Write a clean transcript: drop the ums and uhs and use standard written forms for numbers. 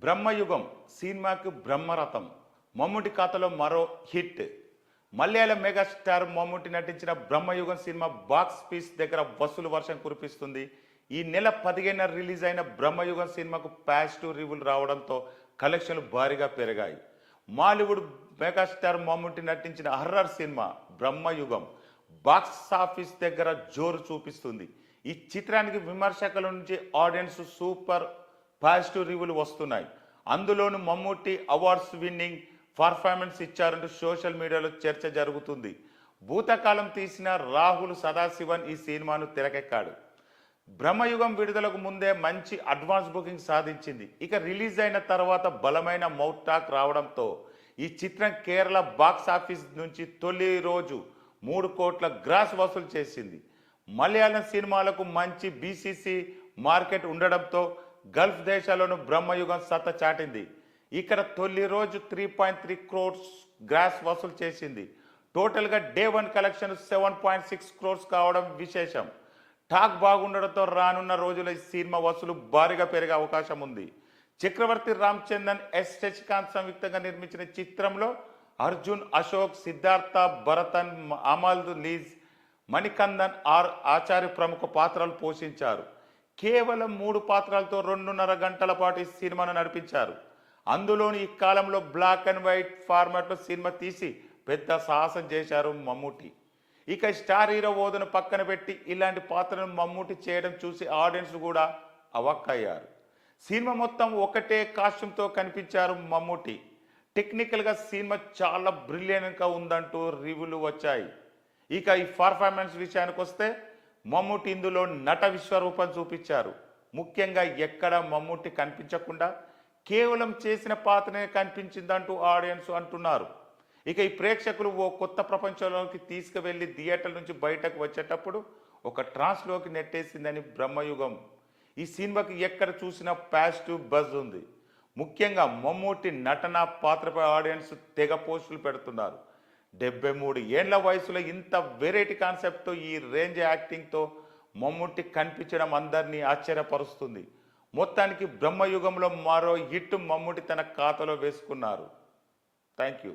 బ్రహ్మయుగం సినిమాకి బ్రహ్మరథం మమ్ముటి ఖాతాలో మరో హిట్. మలయాళ మెగాస్టార్ మమ్ముటి నటించిన బ్రహ్మయుగం సినిమా బాక్స్ పీస్ దగ్గర వసూలు వర్షం కురిపిస్తుంది. ఈ నెల 15న రిలీజ్ అయిన బ్రహ్మయుగం సినిమాకు పాజిటివ్ రివ్యూలు రావడంతో కలెక్షన్లు భారీగా పెరిగాయి. మాలీవుడ్ మెగాస్టార్ మమ్ముటి నటించిన horror cinema Bramayugam box office దగ్గర జోరు చూపిస్తుంది. ఈ చిత్రానికి విమర్శకుల నుంచి ఆడియన్స్ సూపర్ పాజిటివ్ రివ్యూలు వస్తున్నాయి. అందులోనూ మమ్ముటి అవార్డ్స్ విన్నింగ్ పర్ఫార్మెన్స్ ఇచ్చారంటూ సోషల్ మీడియాలో చర్చ జరుగుతుంది. భూతకాలం తీసిన రాహుల్ సదాశివన్ ఈ సినిమాను తెరకెక్కాడు. బ్రహ్మయుగం విడుదలకు ముందే మంచి అడ్వాన్స్ బుకింగ్ సాధించింది. ఇక రిలీజ్ అయిన తర్వాత బలమైన మౌత్ టాక్ రావడంతో ఈ చిత్రం కేరళ బాక్స్ ఆఫీస్ నుంచి తొలి రోజు 3 కోట్ల గ్రాస్ వసూలు చేసింది. మలయాళం సినిమాలకు మంచి బీసీసీ మార్కెట్ ఉండడంతో గల్ఫ్ దేశాల్లోనూ బ్రహ్మయుగం సత్తా చాటింది. ఇక్కడ తొలి రోజు 3.3 క్రోర్స్ గ్రాస్ వసూలు చేసింది. టోటల్గా డే 1 కలెక్షన్ 7.6 క్రోర్స్ కావడం విశేషం. టాక్ బాగుండడంతో రానున్న రోజుల ఈ సినిమా వసూలు భారీగా పెరిగే అవకాశం ఉంది. చక్రవర్తి రామ్ చందన్, ఎస్ శశికాంత్ సంయుక్తంగా నిర్మించిన చిత్రంలో అర్జున్, అశోక్, సిద్ధార్థ, భరతన్, అమల్ లీజ్, మణికందన్, ఆచార్య ప్రముఖ పాత్రలు పోషించారు. కేవలం 3 పాత్రలతో 2.5 గంటల పాటు ఈ సినిమాను నడిపించారు. అందులోని ఈ కాలంలో బ్లాక్ అండ్ వైట్ ఫార్మాట్లో సినిమా తీసి పెద్ద సాహసం చేశారు మమ్ముటి. ఇక స్టార్ హీరో ఓదును పక్కన పెట్టి ఇలాంటి పాత్రను మమ్ముటి చేయడం చూసి ఆడియన్స్ కూడా అవాక్కయ్యారు. సినిమా మొత్తం ఒకటే కాస్ట్యూమ్తో కనిపించారు మమ్ముటి. టెక్నికల్గా సినిమా చాలా బ్రిలియంట్గా ఉందంటూ రివ్యూలు వచ్చాయి. ఇక ఈ పర్ఫార్మెన్స్ విషయానికి వస్తే మమ్ముటి ఇందులో నట విశ్వరూపం చూపించారు. ముఖ్యంగా ఎక్కడ మమ్ముటి కనిపించకుండా కేవలం చేసిన పాత్రనే కనిపించిందంటూ ఆడియన్స్ అంటున్నారు. ఇక ఈ ప్రేక్షకులు ఓ కొత్త ప్రపంచంలోకి తీసుకువెళ్ళి థియేటర్ నుంచి బయటకు వచ్చేటప్పుడు ఒక ట్రాన్స్లోకి నెట్టేసిందని బ్రహ్మయుగం. ఈ సినిమాకి ఎక్కడ చూసినా పాజిటివ్ బజ్ ఉంది. ముఖ్యంగా మమ్ముటి నటన పాత్రపై ఆడియన్స్ తెగ పోస్టులు పెడుతున్నారు. 73 ఏళ్ల వయసులో ఇంత వెరైటీ కాన్సెప్ట్తో ఈ రేంజ్ యాక్టింగ్తో మమ్ముటి కనిపించడం అందరినీ ఆశ్చర్యపరుస్తుంది. మొత్తానికి బ్రహ్మయుగంలో మరో హిట్ మమ్ముటి తన ఖాతాలో వేసుకున్నారు. Thank you.